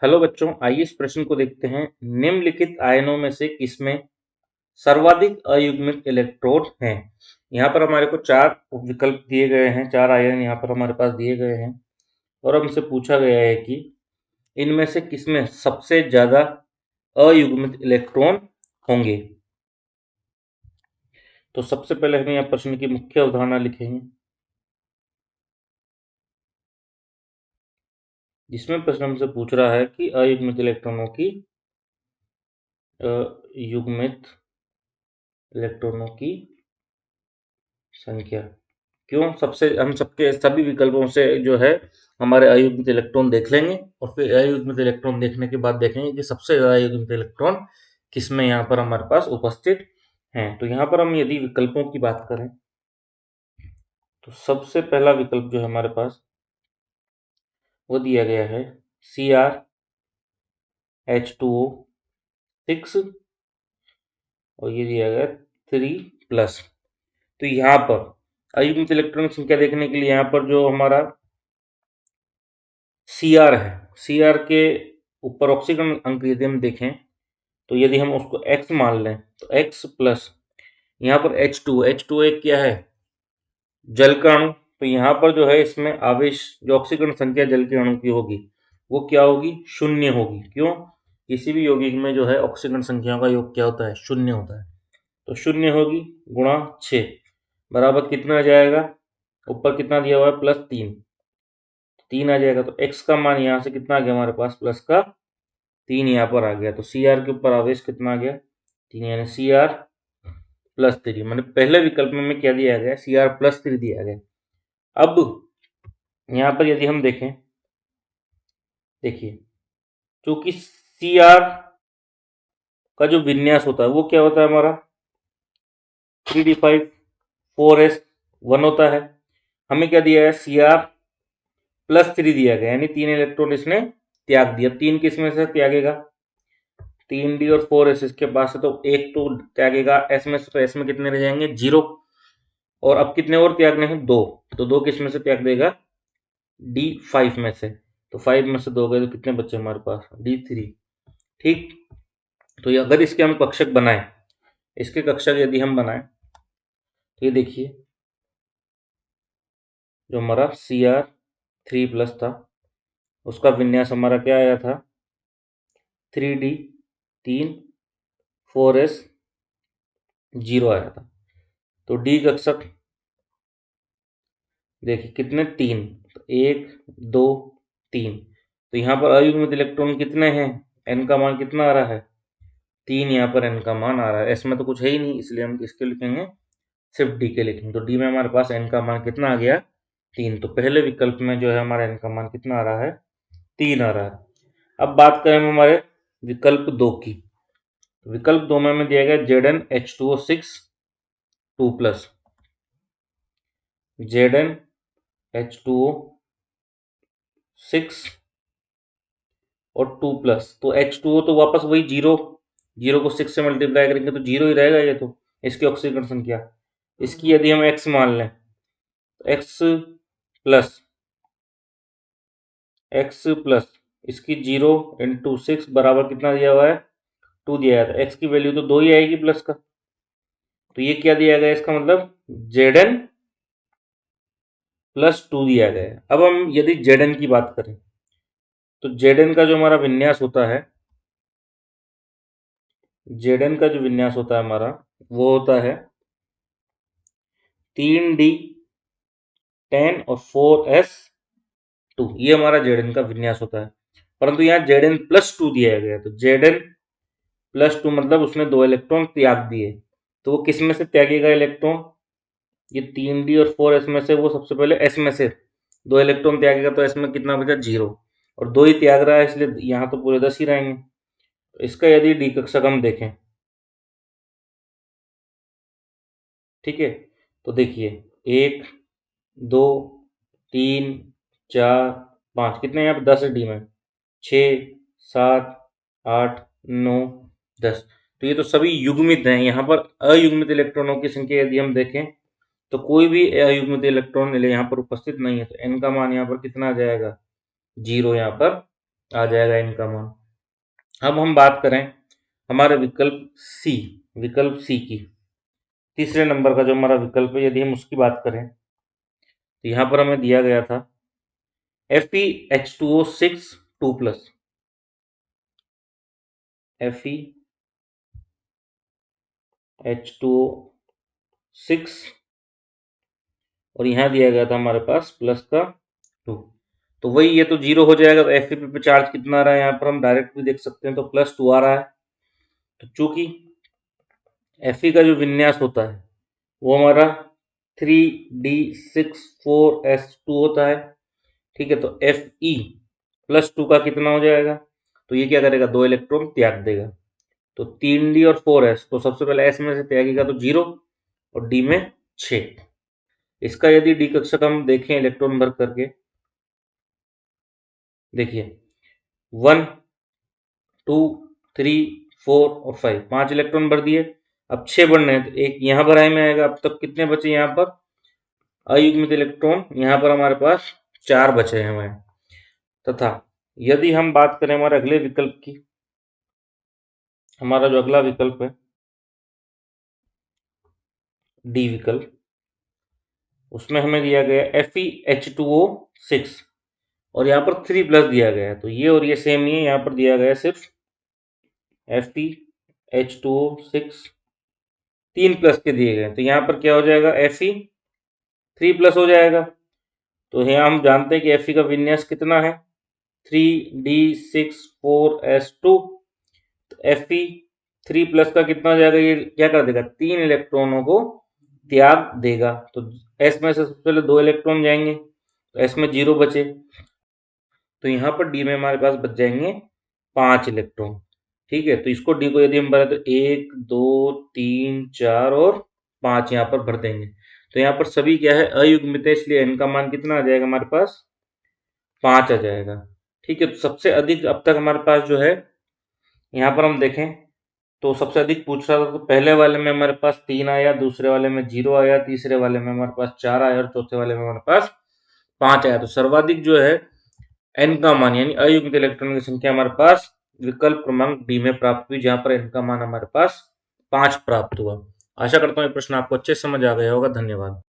Hello बच्चों, आइए इस प्रश्न को देखते हैं। निम्नलिखित आयनों में से किसमें सर्वाधिक अयुग्मित इलेक्ट्रोड हैं? यहाँ पर हमारे को चार विकल्प दिए गए हैं, चार आयन यहाँ पर हमारे पास दिए गए हैं और हमसे पूछा गया है कि इनमें से किसमें सबसे ज्यादा अयुग्मित इलेक्ट्रॉन होंगे। तो सबसे पहले हमें यहाँ प्रश्न की मुख्य अवधारणा लिखेंगे, जिसमें प्रश्न हमसे पूछ रहा है कि अयुग्मित इलेक्ट्रॉनों की युग्मित इलेक्ट्रॉनों की संख्या। क्यों? सबसे हम सबके सभी विकल्पों से जो है हमारे अयुग्मित इलेक्ट्रॉन देख लेंगे और फिर अयुग्मित इलेक्ट्रॉन देखने के बाद देखेंगे कि सबसे ज्यादा अयुग्मित इलेक्ट्रॉन किसमें यहाँ पर हमारे पास उपस्थित हैं। तो यहाँ पर हम यदि विकल्पों की बात करें तो सबसे पहला विकल्प जो है हमारे पास वो दिया गया है CrH2O6 और ये दिया गया 3+। तो यहाँ पर अयुग्मित इलेक्ट्रॉन की संख्या देखने के लिए यहाँ पर जो हमारा Cr है, Cr के ऊपर ऑक्सीजन अंक यदि हम देखें तो यदि हम उसको x मान लें तो x प्लस यहाँ पर H2 एक क्या है? जल का अणु। तो यहाँ पर जो है इसमें आवेश जो ऑक्सीजन संख्या जल के अणु की होगी वो क्या होगी? शून्य होगी। क्यों? किसी भी यौगिक में जो है ऑक्सीजन संख्याओं का योग क्या होता है? शून्य होता है। तो शून्य होगी गुणा 6 बराबर कितना आ जाएगा? ऊपर कितना दिया हुआ है? +3 आ जाएगा। तो x का मान यहाँ से कितना आ गया हमारे पास? प्लस का 3 यहाँ पर आ गया। तो Cr के ऊपर आवेश कितना आ गया? 3, यानी Cr+3। मैंने पहले विकल्प में क्या दिया गया? Cr+3 दिया गया। अब यहाँ पर यदि हम देखें, देखिए चूंकि Cr का जो विन्यास होता है वो क्या होता है हमारा? 3d5 4s1 होता है। हमें क्या दिया है? Cr+3 दिया गया, यानी 3 इलेक्ट्रॉन इसने त्याग दिया। 3 किस में से त्यागेगा? 3d और 4s इसके पास है तो एक तो त्यागेगा s में से, तो s में कितने रह जाएंगे? 0। और अब कितने और त्यागने हैं? 2। तो 2 किस में से त्याग देगा? d5 में से। तो 5 में से 2 गए तो कितने बच्चे हमारे पास? d3। ठीक। तो ये अगर इसके हम कक्षक बनाएं, इसके कक्षक यदि हम बनाएं तो ये देखिए जो हमारा Cr3+ था उसका विन्यास हमारा क्या आया था? 3d 3 4s 0 आया था। तो d कक्षक देखिए कितने? 3। तो 1 2 3। तो यहाँ पर अयुग्मित इलेक्ट्रॉन कितने हैं? n का मान कितना आ रहा है? 3 यहाँ पर n का मान आ रहा है। s में तो कुछ है ही नहीं, इसलिए हम किसके लिखेंगे? सिर्फ d के लिखेंगे। तो d में हमारे पास n का मान कितना आ गया? 3। तो पहले विकल्प में जो है हमारा n का मान कितना आ रहा है? 3 आ रहा है। अब बात करें हम हमारे विकल्प 2 की। विकल्प 2 में हमें दिया गया ZnH2O6 2+, ZnH2O6 और 2+। तो H2O तो वापस वही 0 को 6 से मल्टीप्लाई करेंगे तो 0 ही रहेगा। ये तो इसकी ऑक्सीजन संख्या, इसकी यदि हम x मान लें तो x प्लस इसकी 0 × 6 बराबर कितना दिया हुआ है? 2 दिया गया था। x की वैल्यू तो 2 ही आएगी प्लस का। तो ये क्या दिया गया? इसका मतलब Zn+2 दिया गया है। अब हम यदि Zn की बात करें तो Zn का जो हमारा विन्यास होता है, Zn का जो विन्यास होता है हमारा वो होता है 3d 10 और 4s2। ये हमारा Zn का विन्यास होता है। परंतु यहाँ Zn+2 दिया गया है। तो Zn+2 मतलब उसने 2 इलेक्ट्रॉन त्याग दिए। तो वो किस में से त्यागेगा इलेक्ट्रॉन? ये 3d और 4s में से वो सबसे पहले s में से 2 इलेक्ट्रॉन त्यागेगा। तो s में कितना बचा? 0। और 2 ही त्याग रहा है इसलिए यहाँ तो पूरे 10 ही रहेंगे। तो इसका यदि d कक्षक हम देखें, ठीक है, तो देखिए 1 2 3 4 5, कितने यहाँ पे? 10 है डी में। 6 7 8 9 10। तो ये तो सभी युग्मित हैं। यहाँ पर अयुग्मित इलेक्ट्रॉनों की संख्या यदि हम देखें तो कोई भी अयुग्मित इलेक्ट्रॉन यहाँ पर उपस्थित नहीं है। तो n का मान यहाँ पर कितना आ जाएगा? 0 यहाँ पर आ जाएगा n का मान। अब हम बात करें हमारे विकल्प सी की, तीसरे नंबर का जो हमारा विकल्प है, यदि हम उसकी बात करें तो यहाँ पर हमें दिया गया था FeH2O6 2+, FeH2O6 और यहाँ दिया गया था हमारे पास प्लस का 2। तो वही ये तो 0 हो जाएगा, तो Fe पे चार्ज कितना आ रहा है यहाँ पर हम डायरेक्ट भी देख सकते हैं, तो +2 आ रहा है। तो चूंकि Fe का जो विन्यास होता है वो हमारा 3d6,4s2 होता है, ठीक है। तो Fe +2 का कितना हो जाएगा, तो ये क्या करेगा, 2 इलेक्ट्रॉन त्याग देगा। तो 3d और 4s, तो सबसे पहले s में से त्यागेगा तो 0 और d में 6। इसका यदि डी कक्षक हम देखें इलेक्ट्रॉन भर करके, देखिए 1 2 3 4 और 5, 5 इलेक्ट्रॉन भर दिए। अब 6 बढ़ने हैं, तो एक यहाँ भराई में आएगा। अब तक कितने बचे यहाँ पर अयुग्मित इलेक्ट्रॉन, यहाँ पर हमारे पास 4 बचे हैं हमें। तथा यदि हम बात करें हमारे अगले विकल्प की, हमारा जो अगला विकल्प है डी विकल्प, उसमें हमें दिया गया FeH2O6 और यहाँ पर 3+ दिया गया है। तो ये और ये सेम नहीं है, यहाँ पर दिया गया है सिर्फ FeH2O6 3+ के दिए गए। तो यहाँ पर क्या हो जाएगा, Fe 3+ हो जाएगा। तो यहाँ हम जानते हैं कि Fe का विन्यास कितना है, 3d6,4s2। तो Fe 3+ का कितना हो जाएगा, ये क्या कर देगा, 3 इलेक्ट्रॉनों को त्याग देगा। तो s में से सबसे पहले 2 इलेक्ट्रॉन जाएंगे, तो s में 0 बचे। तो यहाँ पर d में हमारे पास बच जाएंगे 5 इलेक्ट्रॉन, ठीक है। तो इसको d को यदि हम भरें तो 1 2 3 4 और 5 यहाँ पर भर देंगे। तो यहाँ पर सभी क्या है, अयुग्मित है, इसलिए n का मान कितना आ जाएगा हमारे पास, 5 आ जाएगा, ठीक है। तो सबसे अधिक अब तक हमारे पास जो है, यहाँ पर हम देखें तो सबसे अधिक पूछ रहा था, तो पहले वाले में हमारे पास 3 आया, दूसरे वाले में 0 आया, तीसरे वाले में हमारे पास 4 आया और चौथे वाले में हमारे पास 5 आया। तो सर्वाधिक जो है n का मान यानी अयुग्मित इलेक्ट्रॉन की संख्या हमारे पास विकल्प क्रमांक डी में प्राप्त हुई, जहां पर n का मान हमारे पास 5 प्राप्त हुआ। आशा करता हूँ ये प्रश्न आपको अच्छे समझ आ गया होगा। धन्यवाद।